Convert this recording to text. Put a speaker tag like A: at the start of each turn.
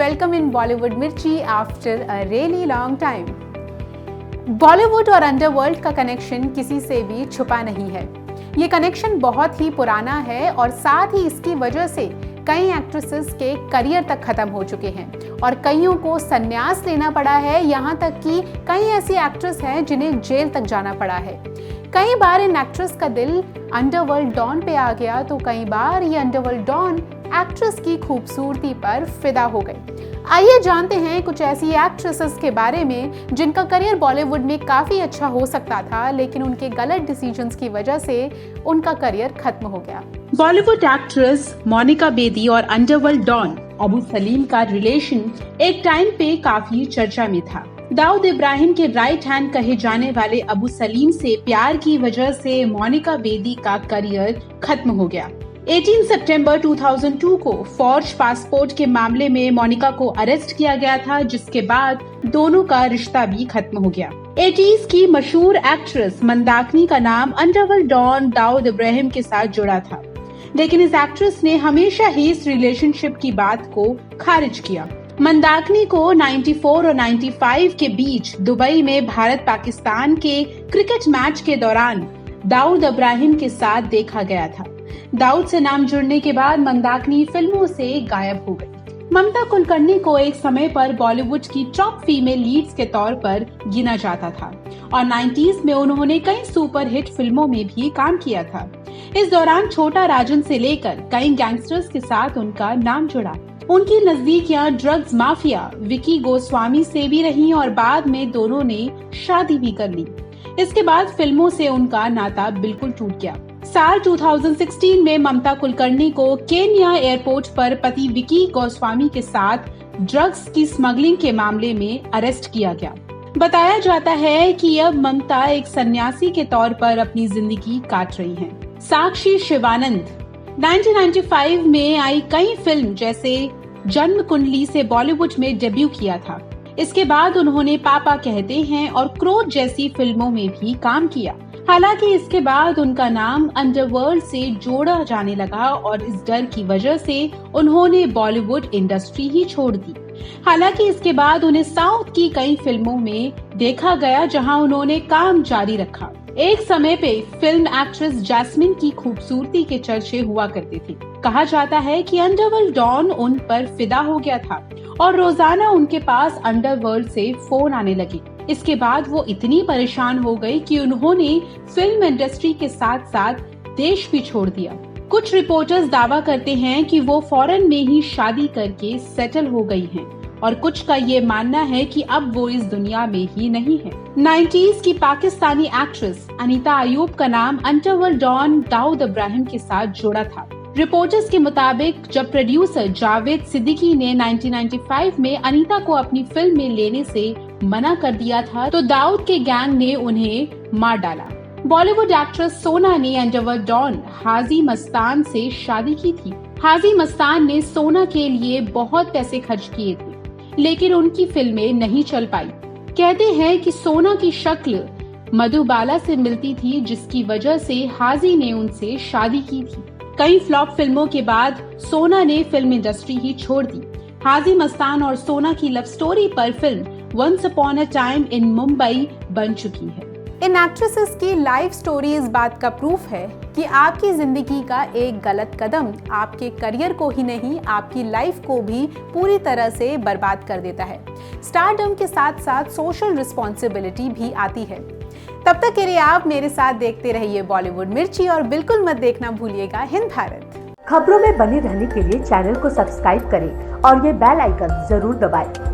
A: welcome in Bollywood Mirchi after a really long time. Bollywood और underworld का connection किसी से भी छुपा नहीं है। ये कनेक्शन बहुत ही पुराना है और साथ ही इसकी वजह से कई एक्ट्रेसेस के करियर तक खत्म हो चुके हैं और कईयों को संन्यास लेना पड़ा है। यहाँ तक कि कई ऐसी एक्ट्रेस हैं जिन्हें जेल तक जाना पड़ा है। कई बार इन एक्ट्रेस का दिल अंडरवर्ल्ड डॉन पे आ गया तो कई बार ये अंडरवर्ल्ड डॉन एक्ट्रेस की खूबसूरती पर फिदा हो गई। आइए जानते हैं कुछ ऐसी एक्ट्रेसेस के बारे में जिनका करियर बॉलीवुड में काफी अच्छा हो सकता था, लेकिन उनके गलत डिसीजंस की वजह से उनका करियर खत्म हो गया।
B: बॉलीवुड एक्ट्रेस मोनिका बेदी और अंडरवर्ल्ड डॉन अबू सलीम का रिलेशन एक टाइम पे काफी चर्चा में था। दाऊद इब्राहिम के राइट हैंड कहे जाने वाले अबू सलीम से प्यार की वजह से मोनिका बेदी का करियर खत्म हो गया। 18 सितंबर 2002 को फॉर्ज पासपोर्ट के मामले में मोनिका को अरेस्ट किया गया था, जिसके बाद दोनों का रिश्ता भी खत्म हो गया। 80s की मशहूर एक्ट्रेस मंदाकिनी का नाम अंडरवर्ल्ड डॉन दाऊद इब्राहिम के साथ जुड़ा था, लेकिन इस एक्ट्रेस ने हमेशा ही इस रिलेशनशिप की बात को खारिज किया। मंदाकिनी को 94 और 95 के बीच दुबई में भारत पाकिस्तान के क्रिकेट मैच के दौरान दाऊद इब्राहिम के साथ देखा गया था। दाऊद से नाम जुड़ने के बाद मंदाकिनी फिल्मों से गायब हो गई। ममता कुलकर्णी को एक समय पर बॉलीवुड की टॉप फीमेल लीड्स के तौर पर गिना जाता था और 90s में उन्होंने कई सुपरहिट फिल्मों में भी काम किया था। इस दौरान छोटा राजन से लेकर कई गैंगस्टर्स के साथ उनका नाम जुड़ा। उनकी नजदीकियां ड्रग्स माफिया विकी गोस्वामी से भी रही और बाद में दोनों ने शादी भी कर ली। इसके बाद फिल्मों से उनका नाता बिल्कुल टूट गया। साल 2016 में ममता कुलकर्णी को केन्या एयरपोर्ट पर पति विकी गोस्वामी के साथ ड्रग्स की स्मगलिंग के मामले में अरेस्ट किया गया। बताया जाता है कि अब ममता एक सन्यासी के तौर पर अपनी जिंदगी काट रही हैं। साक्षी शिवानंद 1995 में आई कई फिल्म जैसे जन्म कुंडली से बॉलीवुड में डेब्यू किया था। इसके बाद उन्होंने पापा कहते हैं और क्रोध जैसी फिल्मों में भी काम किया। हालांकि इसके बाद उनका नाम अंडरवर्ल्ड से जोड़ा जाने लगा और इस डर की वजह से उन्होंने बॉलीवुड इंडस्ट्री ही छोड़ दी। हालांकि इसके बाद उन्हें साउथ की कई फिल्मों में देखा गया जहां उन्होंने काम जारी रखा। एक समय पे फिल्म एक्ट्रेस जैस्मिन की खूबसूरती के चर्चे हुआ करते थे। कहा जाता है कि अंडरवर्ल्ड डॉन उन पर फिदा हो गया था और रोजाना उनके पास अंडरवर्ल्ड से फोन आने लगे। इसके बाद वो इतनी परेशान हो गई कि उन्होंने फिल्म इंडस्ट्री के साथ साथ देश भी छोड़ दिया। कुछ रिपोर्टर्स दावा करते हैं कि वो फॉरेन में ही शादी करके सेटल हो गई हैं और कुछ का ये मानना है कि अब वो इस दुनिया में ही नहीं है। 90s की पाकिस्तानी एक्ट्रेस अनीता अयूब का नाम अंडरवर्ल्ड डॉन दाऊद इब्राहिम के साथ जुड़ा था। रिपोर्टर्स के मुताबिक जब प्रोड्यूसर जावेद सिद्दीकी ने 1995 में अनीता को अपनी फिल्म में लेने से मना कर दिया था तो दाऊद के गैंग ने उन्हें मार डाला। बॉलीवुड एक्ट्रेस सोना ने अंडरवर्ल्ड डॉन हाजी मस्तान से शादी की थी। हाजी मस्तान ने सोना के लिए बहुत पैसे खर्च किए थे, लेकिन उनकी फिल्में नहीं चल पाई। कहते हैं कि सोना की शक्ल मधुबाला से मिलती थी, जिसकी वजह से हाजी ने उनसे शादी की थी। कई फ्लॉप फिल्मों के बाद सोना ने फिल्म इंडस्ट्री ही छोड़ दी। हाजी मस्तान और सोना की लव स्टोरी पर film once upon a time in Mumbai बन चुकी है।
A: इन एक्ट्रेसेस की लाइफ स्टोरी इस बात का प्रूफ है कि आपकी जिंदगी का एक गलत कदम आपके करियर को ही नहीं, आपकी लाइफ को भी पूरी तरह से बर्बाद कर देता है। स्टारडम के साथ साथ सोशल रिस्पॉन्सिबिलिटी भी आती है। तब तक के लिए आप मेरे साथ देखते रहिए बॉलीवुड मिर्ची और बिल्कुल मत देखना भूलिएगा हिंद भारत।
C: खबरों में बने रहने के लिए चैनल को सब्सक्राइब करें और ये बेल आइकन जरूर दबाएं।